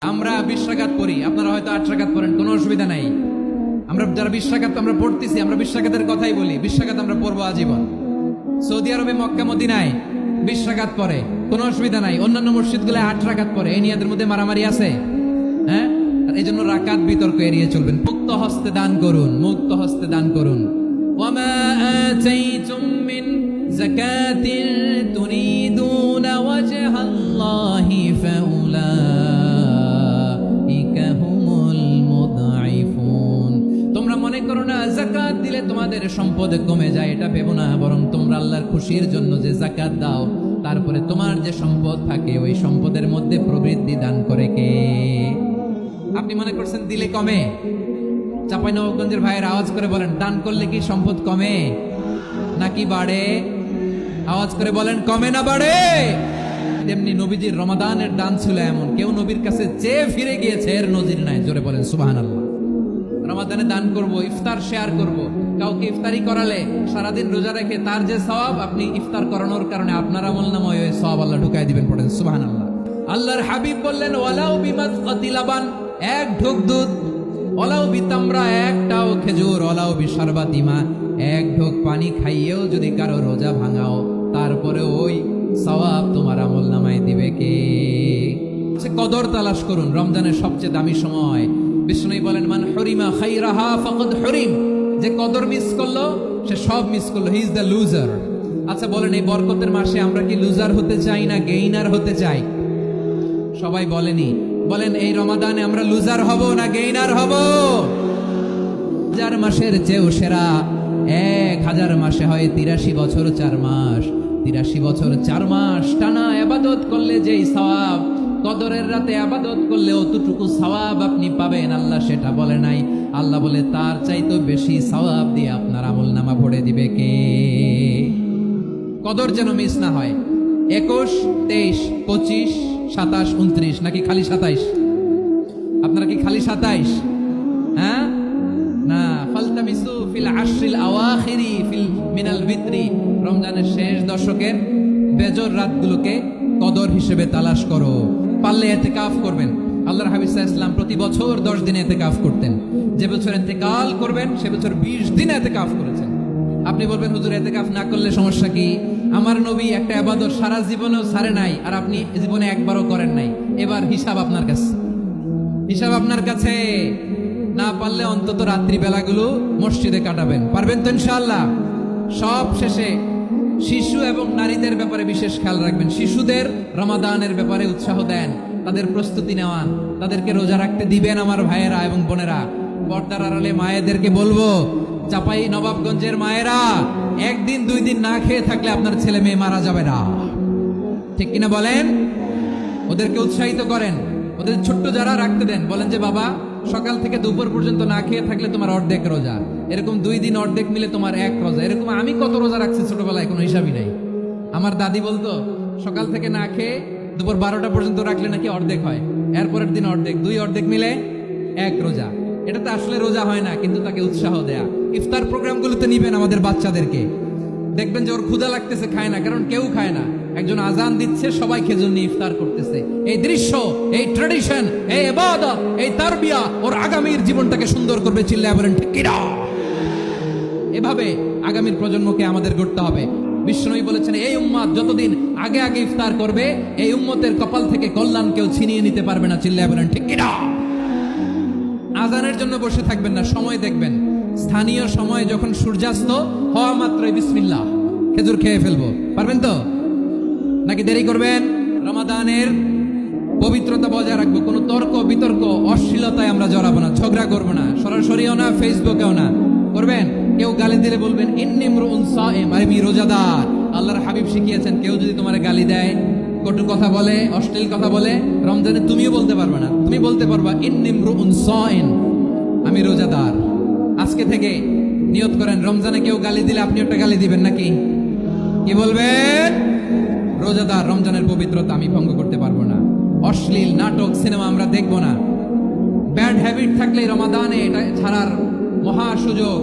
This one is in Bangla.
আমরা 20 রাকাত পড়ি, আপনারা হয়তো 8 রাকাত পড়েন, কোনো অসুবিধা নাই। আমরা যারা 20 রাকাত আমরা পড়তেছি, আমরা 20 রাকাতের কথাই বলি। 20 রাকাত আমরা পড়বো আজীবন। সৌদি আরবে মক্কা মদিনায় 20 রাকাত পড়ে, কোনো অসুবিধা নাই। অন্যান্য মসজিদগুলো 8 রাকাত পড়ে। এই নিয়াদের মধ্যে মারামারি আছে? হ্যাঁ, এই জন্য রাকাত বিতর্ক এড়িয়ে চলবেন। মুক্ত হস্তে দান করুন, মুক্ত হস্তে দান করুন। ওয়ামা আতাইতুম মিন যাকাতিন তুরিদুনা ওয়াজহাল্লাহি ফাউলাইকা হুমুল মুদঈফুন। তোমরা মনে করো না যাকাত দিলে তোমাদের সম্পদ কমে যায়, এটা ভেবো না। বরং তোমরা আল্লাহর খুশির জন্য যে যাকাত দাও, তারপরে তোমার যে সম্পদ থাকে ওই সম্পদের মধ্যে প্রবৃদ্ধি দান করে কে? আপনি মনে করছেন দিলে কমে? চাঁপাইনবাবগঞ্জের ভাইয়ের আওয়াজ করে বলেন, দান করলে কি সম্পদ কমে নাকি বাড়ে? আওয়াজ করে বলেন, কমে না বাড়ে? তেমনি নবীজির রমাদানের দান ছিল এমন, কেউ নবীর কাছে চেয়ে ফিরে গিয়েছে এর নজির নাই। জোরে বলেন সুবহানাল্লাহ। রমাদানে দান করব, ইফতার শেয়ার করব। কাউকে ইফতারি করালে সারাদিন রোজা রেখে তার যে সওয়াব, আপনি ইফতার করানোর কারণে আপনার আমলনামায় ওই সওয়াব আল্লাহ ঢুকাই দিবেন। পড়েন সুবহানাল্লাহ। আল্লাহর হাবিব বললেন, ওয়ালাউ বিমাসকাতি লাবান, এক ঢোক দুধ, ওয়ালাউ বিতামরা, একটাও খেজুর, ওয়ালাউ বিশারবাতি মা, এক ঢোক পানি খাইয়েও যদি কারো রোজা ভাঙাও, তারপরে ওই সওয়াব তোমার আমলনামায় দিবে কে? কদর তালাশ করুন, রমজানের সবচেয়ে দামি সময়। বিষ্ণু বলেন, মান হরিমা খাইরাহা ফাকাদ হরিম, যে কদর মিস করলো সে সব মিস করলো, হি ইজ দ্য লুজার। আচ্ছা বলেন, এই বরকতের মাসে আমরা কি লুজার হতে চাই না গেইনার হতে চাই? সবাই বলেনি, বলেন এই রমাদানে আমরা লুজার হব না গেইনার হব? 1000 মাসের চেয়েও সেরা 1000 মাসে হয় 83 বছর 4 মাস। 83 বছর 4 মাস টানা ইবাদত করলে যেই সওয়াব, কদরের রাতে ইবাদত করলে অতটুকু সওয়াব আপনি পাবেন, আল্লাহ সেটা বলে নাই। আল্লাহ বলে তার চাইতে বেশি সওয়াব দিয়ে আপনার আমলনামা ভরে দিবে কে? কদর যেন মিস না হয়। 21, 23, 25, 27, 29 নাকি খালি 27? আপনারা কি খালি 27? হ্যাঁ না, ফালতামিসু ফিল আশরিল আওয়াখিরি ফিল মিনাল বিত্রি, রমজানের শেষ দশকের বেজর রাতগুলোকে কদর হিসেবে তালাশ করো। পারলে ইতিকাফ করবেন। আল্লাহর হাবিব সাল্লাল্লাহু আলাইহি ওয়াসাল্লাম প্রতি বছর 10 দিন ইতিকাফ করতেন। যে বছর ইন্তেকাল করবেন সে বছর 20 দিন ইতিকাফ করেছেন। আপনি বলবেন, হুজুর ইতিকাফ না করলে সমস্যা কি? আমার নবী একটা ইবাদত সারা জীবনেও ছাড়ে নাই, আর আপনি জীবনে একবারও করেন নাই। এবার হিসাব আপনার কাছে, হিসাব আপনার কাছে। না পারলে অন্তত রাত্রি বেলাগুলো মসজিদে কাটাবেন। পারবেন তো ইনশাআল্লাহ? সব শেষে শিশু এবং নারীদের ব্যাপারে বিশেষ খেয়াল রাখবেন। শিশুদের রমাদানের ব্যাপারে উৎসাহ দেন, তাদের প্রস্তুতি নেওয়ান, তাদেরকে রোজা রাখতে দিবেন। আমার ভাইয়েরা এবং বোনেরা, পর্দার আড়ালে মায়েদেরকে বলবো, চাপাই নবাবগঞ্জের মায়েরা, 1 দিন 2 দিন না খেয়ে থাকলে আপনার ছেলে মেয়ে মারা যাবে না। ঠিক কিনা বলেন? ওদেরকে উৎসাহিত করেন, ওদের ছোট্ট যারা রাখতে দেন, বলেন যে বাবা সকাল থেকে দুপুর পর্যন্ত না খেয়ে থাকলে তোমার অর্ধেক রোজা, এরকম 2 দিন অর্ধেক মিলে তোমার 1 রোজা। এরকম আমি কত রোজা রাখছি ছোটবেলায় কোনো হিসাবই নাই। আমার দাদি বলতো, সকাল থেকে না খেয়ে দুপুর 12টা পর্যন্ত রাখলে নাকি অর্ধেক হয়, এরপরের দিন অর্ধেক, 2 অর্ধেক মিলে 1 রোজা। এটা তো আসলে রোজা হয় না, কিন্তু তাকে উৎসাহ দেয়া। ইফতার প্রোগ্রামগুলোতে নিবেন আমাদের বাচ্চাদেরকে, দেখবেন যে ওর ক্ষুধা লাগতেছে, খায় না, কারণ কেউ খায় না। একজন আজান দিচ্ছে, সবাই খেজুর নিয়ে ইফতার করতেছে। এই দৃশ্য, এই ট্র্যাডিশন, এই ইবাদত, এই তারবিয়া ওর আগামীর জীবনটাকে সুন্দর করবে। চিল্লায় বলেন ঠিক কিনা? এভাবে আগামীর প্রজন্মকে আমাদের গড়তে হবে। বিশ্বনবী বলেছেন, এই উম্মত যতদিন আগে আগে ইফতার করবে, এই উম্মতের কপাল থেকে কল্যাণ কেউ ছিনিয়ে নিতে পারবে না। চিল্লায় বলেন ঠিক কিনা? আজানের জন্য বসে থাকবেন না, সময় দেখবেন। স্থানীয় সময় যখন সূর্যাস্ত হওয়া মাত্রই বিসমিল্লাহ, খেজুর খেয়ে ফেলবো। পারবেন তো নাকি দেরি করবেন? রমাদানের পবিত্রতা বজায় রাখবো। কোনো তর্ক বিতর্ক অশ্লীলতায় আমরা জড়াবো না, ঝগড়া করবো না, সরাসরিও না, ফেসবুকেও না। করবেন কেউ গালি দিলে বলবেন ইন্নী ইমরুউন সাইম, আমি রোজাদার। আল্লাহর হাবিব শিখিয়েছেন, কেউ যদি তোমার গালি দেয়, কটু কথা বলে, অশ্লীল কথা বলে, রমজানে তুমিও বলতে পারবে না। তুমি বলতে পারবা ইন্নী ইমরুউন সাইম, আমি রোজাদার। আজকে থেকে নিয়ত করেন, রমজানে কেউ গালি দিলে আপনি একটা গালি দিবেন নাকি? কি বলবেন? রোজাদার, রমজানের পবিত্রতা আমি ভঙ্গ করতে পারবো না। অশ্লীল নাটক সিনেমা আমরা দেখবো না। ব্যাড হ্যাবিট থাকলে রমাদানে এটা ছাড়ার মহা সুযোগ।